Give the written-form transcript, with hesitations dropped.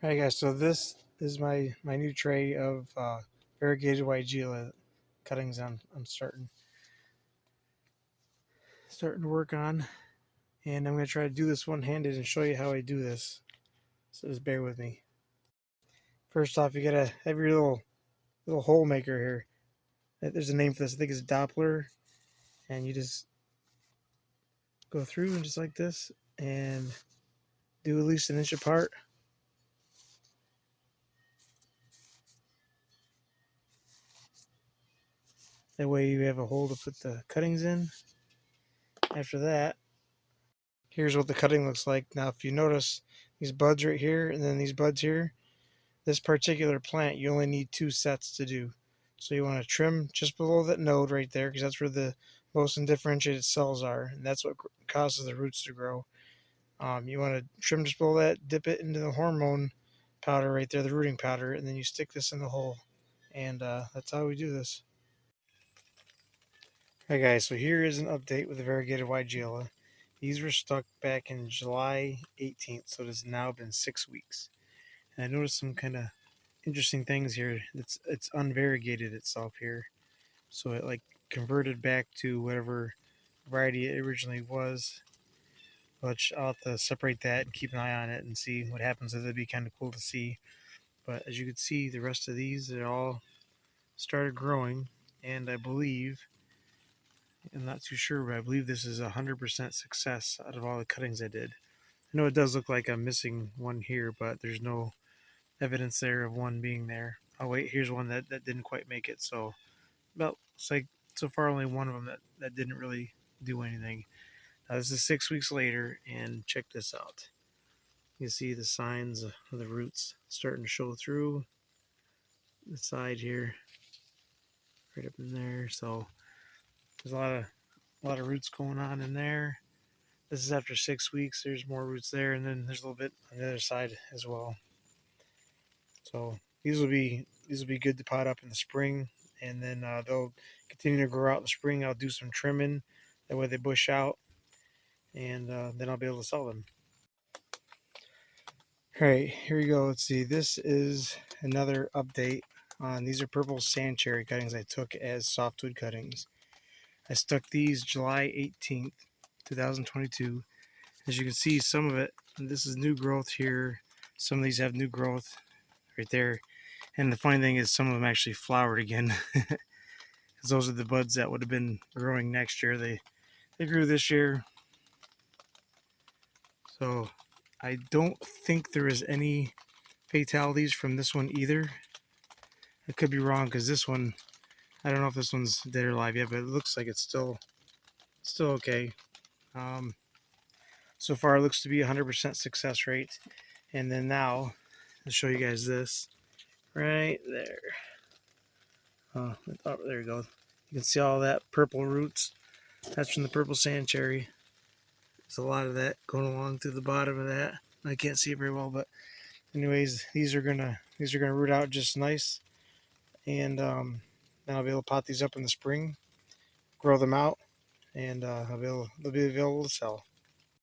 Alright guys, so this is my new tray of Variegated Weigela cuttings I'm starting to work on, and I'm going to try to do this one-handed and show you how I do this, so just bear with me. First off, you gotta have your little hole maker here. There's a name for this. I think it's Doppler, and you just go through and just like this and do at least an inch apart. That way you have a hole to put the cuttings in. After that, here's what the cutting looks like. Now if you notice these buds right here and then these buds here, this particular plant you only need 2 sets to do. So you want to trim just below that node right there, because that's where the most undifferentiated cells are, and that's what causes the roots to grow. You want to trim just below that, dip it into the hormone powder right there, the rooting powder, and then you stick this in the hole. And that's how we do this. Hey guys, so here is an update with the Variegated Weigela. These were stuck back in July 18th, so it has now been 6 weeks. And I noticed some kind of interesting things here. It's unvariegated itself here, so it like converted back to whatever variety it originally was. Which I'll have to separate that and keep an eye on it and see what happens. It'd be kind of cool to see. But as you can see, the rest of these, they all started growing, and I believe, I'm not too sure, but I believe this is 100% success out of all the cuttings I did. I know it does look like I'm missing one here, but there's no evidence there of one being there. Oh wait, here's one that didn't quite make it. So about, it's like so far only one of them that didn't really do anything. Now this is 6 weeks later, and check this out. You see the signs of the roots starting to show through the side here, right up in there. So there's a lot of roots going on in there. This is after 6 weeks. There's more roots there, and then there's a little bit on the other side as well. So these will be good to pot up in the spring, and then they'll continue to grow out in the spring. I'll do some trimming, that way they bush out, and then I'll be able to sell them. All right, here we go. Let's see. This is another update on, these are purple sand cherry cuttings I took as softwood cuttings. I stuck these July 18th, 2022. As you can see, some of it, this is new growth here. Some of these have new growth right there. And the funny thing is, some of them actually flowered again. Because those are the buds that would have been growing next year. They grew this year. So I don't think there is any fatalities from this one either. I could be wrong, because this one, I don't know if this one's dead or alive yet, but it looks like it's still okay. So far it looks to be 100% success rate. And then now I'll show you guys this right there. Oh, there we go. You can see all that purple roots. That's from the purple sand cherry. There's a lot of that going along through the bottom of that. I can't see it very well, but anyways, these are gonna root out just nice, and then I'll be able to pot these up in the spring, grow them out, and they'll be available to sell.